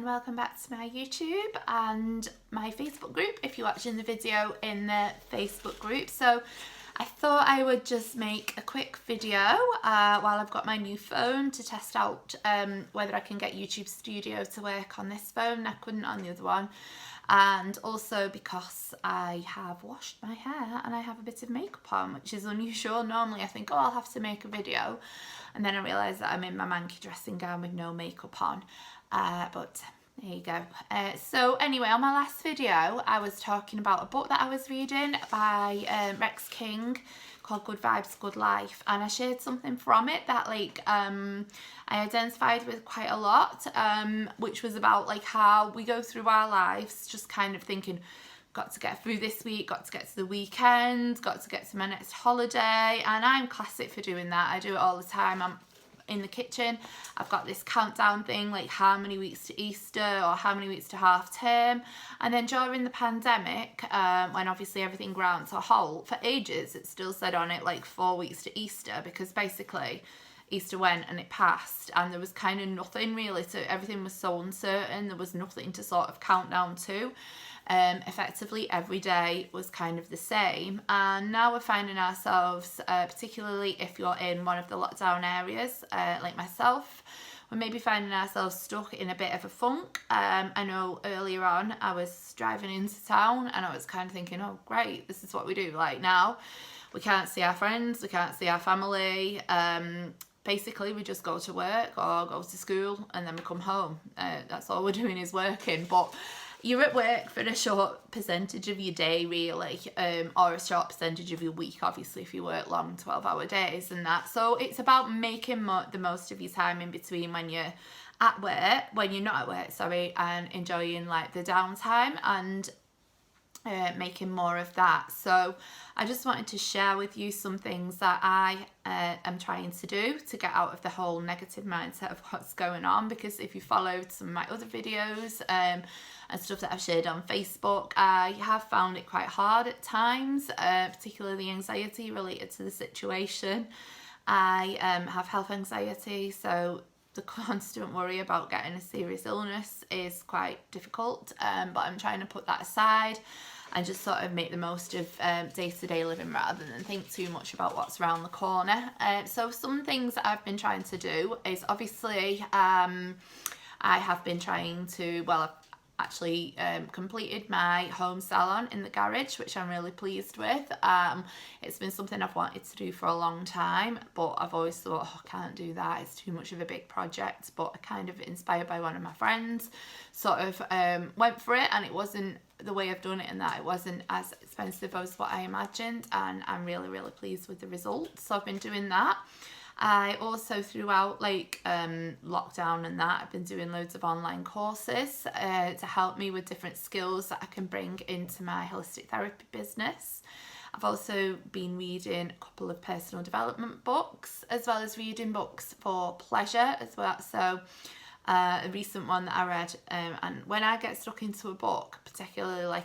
and welcome back to my YouTube and my Facebook group if you're watching the video in the Facebook group. So I thought I would just make a quick video while I've got my new phone to test out whether I can get YouTube Studio to work on this phone. I couldn't on the other one, and also because I have washed my hair and I have a bit of makeup on, which is unusual. Normally I think, oh, I'll have to make a video, and then I realise that I'm in my manky dressing gown with no makeup on, but there you go. So anyway, on my last video I was talking about a book that I was reading by Rex King called Good Vibes, Good Life, and I shared something from it that I identified with quite a lot, which was about how we go through our lives just kind of thinking, got to get through this week, got to get to the weekend, got to get to my next holiday. And I'm classic for doing that. I do it all the time. I'm in the kitchen, I've got this countdown thing, like how many weeks to Easter or how many weeks to half term. And then during the pandemic, when obviously everything ground to a halt, for ages it still said on it 4 weeks to Easter, because basically Easter went and it passed and there was kind of nothing really to, everything was so uncertain, there was nothing to sort of count down to. Effectively every day was kind of the same, and now we're finding ourselves, particularly if you're in one of the lockdown areas like myself, we're maybe finding ourselves stuck in a bit of a funk. I know earlier on I was driving into town and I was kind of thinking, oh great, this is what we do, now we can't see our friends, we can't see our family, basically we just go to work or go to school and then we come home. That's all we're doing is working. But you're at work for a short percentage of your day really, or a short percentage of your week, obviously, if you work long 12-hour days and that. So it's about making the most of your time in between when you're at work, when you're not at work, sorry, and enjoying the downtime and making more of that. So I just wanted to share with you some things that I am trying to do to get out of the whole negative mindset of what's going on, because if you followed some of my other videos and stuff that I've shared on Facebook, I have found it quite hard at times, particularly the anxiety related to the situation. I have health anxiety, so the constant worry about getting a serious illness is quite difficult, but I'm trying to put that aside and just sort of make the most of day-to-day living rather than think too much about what's around the corner. So some things that I've been trying to do is obviously I have been trying to, well, I've actually completed my home salon in the garage, which I'm really pleased with. It's been something I've wanted to do for a long time, but I've always thought, oh, I can't do that, it's too much of a big project. But I kind of, inspired by one of my friends, sort of went for it, and it wasn't the way I've done it, and that it wasn't as expensive as what I imagined, and I'm really pleased with the results. So I've been doing that. I also, throughout lockdown and that, I've been doing loads of online courses to help me with different skills that I can bring into my holistic therapy business. I've also been reading a couple of personal development books, as well as reading books for pleasure as well. So a recent one that I read, and when I get stuck into a book, particularly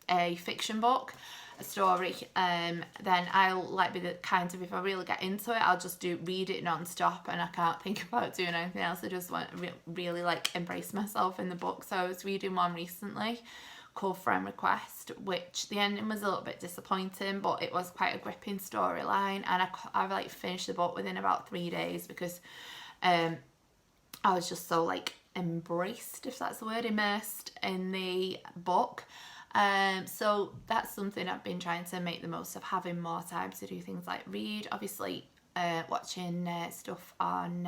a fiction book, a story, then I'll be the kind of, if I really get into it, I'll just read it non-stop and I can't think about doing anything else. I just want to really embrace myself in the book. So I was reading one recently called Friend Request, which the ending was a little bit disappointing, but it was quite a gripping storyline, and I finished the book within about 3 days, because I was just so embraced, if that's the word, immersed in the book. So that's something I've been trying to make the most of, having more time to do things like read. Obviously watching stuff on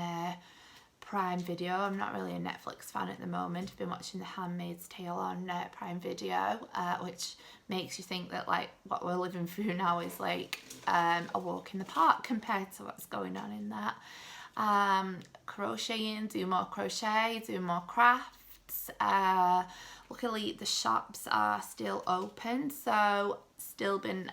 Prime Video. I'm not really a Netflix fan at the moment. I've been watching the Handmaids Tale on Prime Video, which makes you think that what we're living through now is a walk in the park compared to what's going on in that. Crocheting, do more crochet, do more crafts. Luckily the shops are still open, so still been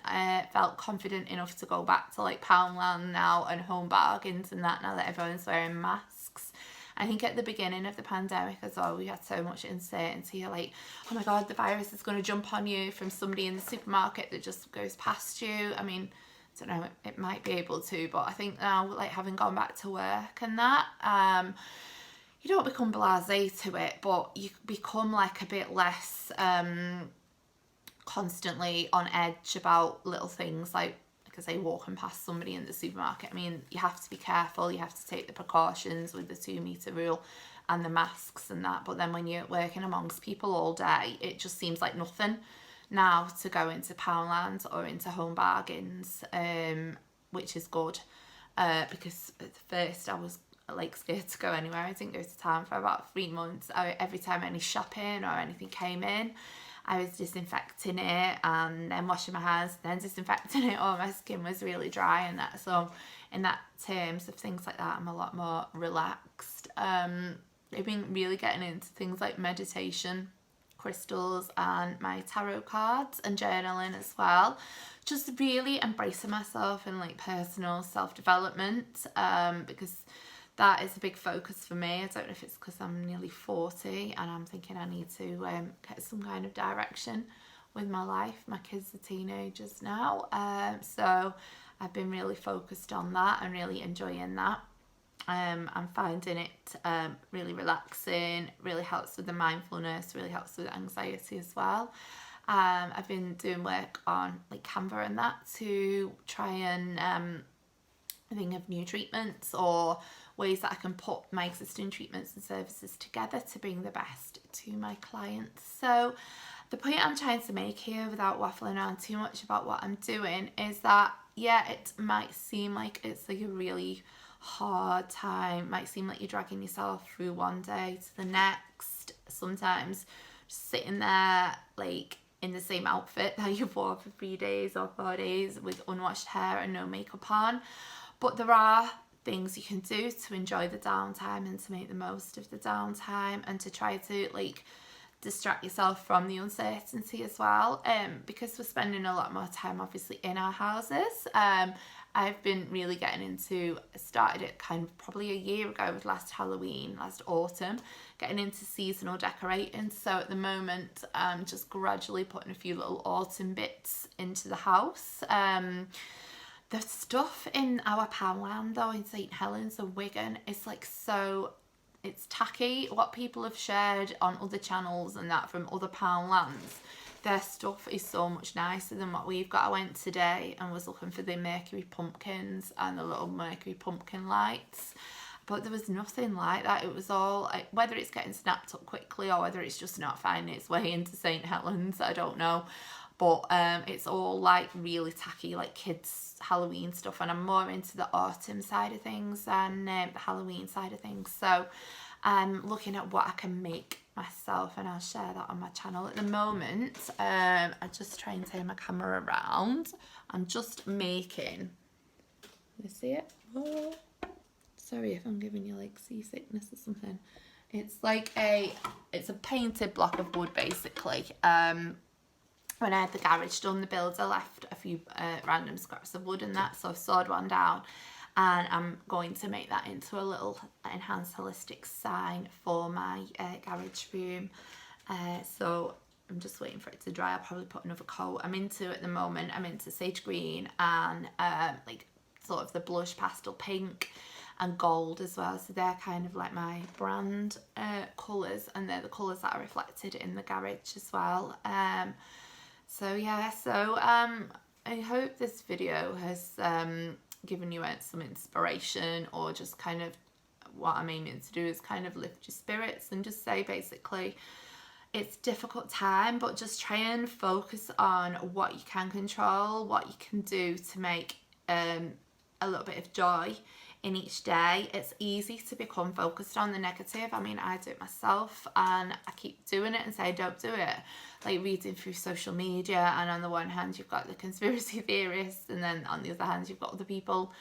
felt confident enough to go back to Poundland now and Home Bargains and that, now that everyone's wearing masks. I think at the beginning of the pandemic as well, we had so much uncertainty, oh my god, the virus is going to jump on you from somebody in the supermarket that just goes past you. I mean, I don't know, it might be able to, but I think now having gone back to work and that, you don't become blasé to it, but you become like a bit less constantly on edge about little things like I say, walking past somebody in the supermarket. I mean, you have to be careful, you have to take the precautions with the 2 metre rule and the masks and that, but then when you're working amongst people all day, it just seems like nothing now to go into Poundland or into Home Bargains, which is good, because at first I was like scared to go anywhere. I didn't go to town for about 3 months. Every time any shopping or anything came in, I was disinfecting it and then washing my hands, then disinfecting it. Oh, my skin was really dry and that. So in that terms of things like that, I'm a lot more relaxed. I've been really getting into things like meditation, crystals, and my tarot cards and journaling as well. Just really embracing myself and like personal self-development, because that is a big focus for me. I don't know if it's because I'm nearly 40 and I'm thinking I need to get some kind of direction with my life. My kids are teenagers now, so I've been really focused on that and really enjoying that. I'm finding it really relaxing, really helps with the mindfulness, really helps with anxiety as well. I've been doing work on like Canva and that to try and think of new treatments or ways that I can put my existing treatments and services together to bring the best to my clients. So the point I'm trying to make here, without waffling on too much about what I'm doing, is that yeah, it might seem like it's like a really hard time, might seem like you're dragging yourself through one day to the next, sometimes just sitting there like in the same outfit that you've worn for 3 days or 4 days with unwashed hair and no makeup on. But there are things you can do to enjoy the downtime and to make the most of the downtime and to try to like distract yourself from the uncertainty as well, because we're spending a lot more time obviously in our houses. I've been really getting into, started it kind of probably a year ago with last Halloween, last autumn, getting into seasonal decorating. So at the moment I'm just gradually putting a few little autumn bits into the house. The stuff in our Poundland though, in St Helens and Wigan, is like so, it's tacky. What people have shared on other channels and that from other Poundlands, their stuff is so much nicer than what we've got. I went today and was looking for the Mercury pumpkins and the little Mercury pumpkin lights, but there was nothing like that. It was all like, whether it's getting snapped up quickly or whether it's just not finding its way into St Helens, I don't know. But it's all like really tacky, like kids Halloween stuff, and I'm more into the autumn side of things than the Halloween side of things. So I'm looking at what I can make myself, and I'll share that on my channel. At the moment, I just try and turn my camera around. I'm just making, you see it? Oh, sorry if I'm giving you like seasickness or something. It's like it's a painted block of wood basically. When I had the garage done, the builder left a few random scraps of wood and that, so I've sawed one down and I'm going to make that into a little enhanced holistic sign for my garage room. So I'm just waiting for it to dry. I'll probably put another coat. I'm into, at the moment, I'm into sage green and like sort of the blush pastel pink and gold as well. So they're kind of like my brand colours, and they're the colours that are reflected in the garage as well. So yeah, so I hope this video has given you some inspiration, or just kind of what I'm aiming to do is kind of lift your spirits and just say basically it's a difficult time, but just try and focus on what you can control, what you can do to make a little bit of joy in each day. It's easy to become focused on the negative. I mean, I do it myself and I keep doing it and say don't do it, like reading through social media, and on the one hand you've got the conspiracy theorists, and then on the other hand you've got other people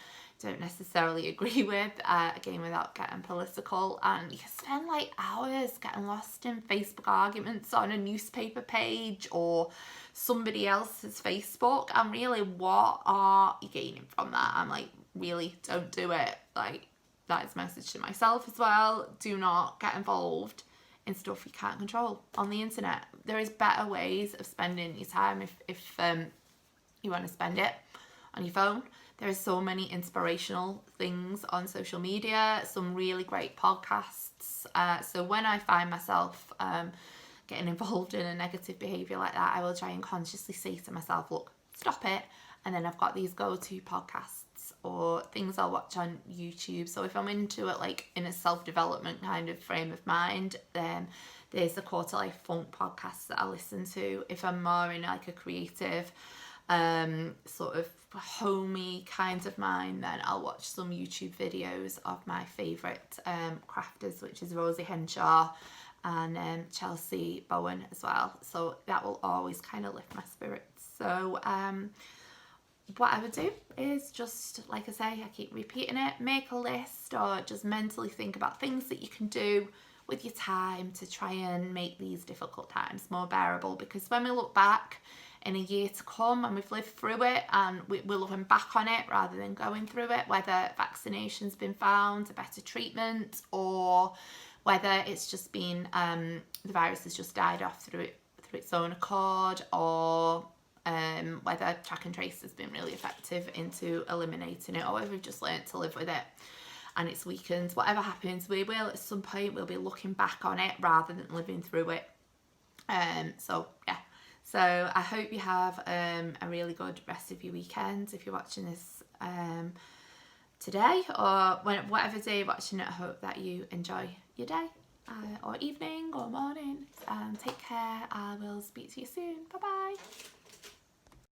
don't necessarily agree with, again without getting political, and you can spend like hours getting lost in Facebook arguments on a newspaper page or somebody else's Facebook, and really what are you gaining from that? I'm like, really, don't do it. Like, that is a message to myself as well. Do not get involved in stuff you can't control on the internet. There is better ways of spending your time if you want to spend it on your phone. There are so many inspirational things on social media, some really great podcasts. So when I find myself getting involved in a negative behaviour like that, I will try and consciously say to myself, look, stop it. And then I've got these go-to podcasts or things I'll watch on YouTube. So if I'm into it like in a self-development kind of frame of mind, then there's the Quarter Life Funk podcast that I listen to. If I'm more in like a creative sort of homey kind of mind, then I'll watch some YouTube videos of my favourite crafters, which is Rosie Henshaw and Chelsea Bowen as well. So that will always kind of lift my spirits. So what I would do is just, like I say, I keep repeating it, make a list or just mentally think about things that you can do with your time to try and make these difficult times more bearable. Because when we look back in a year to come and we've lived through it and we're looking back on it rather than going through it, whether vaccination's been found, a better treatment, or whether it's just been the virus has just died off through its own accord, or whether track and trace has been really effective into eliminating it, or whether we've just learned to live with it and it's weakened. Whatever happens, we will at some point, we'll be looking back on it rather than living through it. So yeah, so I hope you have a really good rest of your weekend. If you're watching this today or whatever day you're watching it, I hope that you enjoy your day or evening or morning. Take care. I will speak to you soon. Bye bye.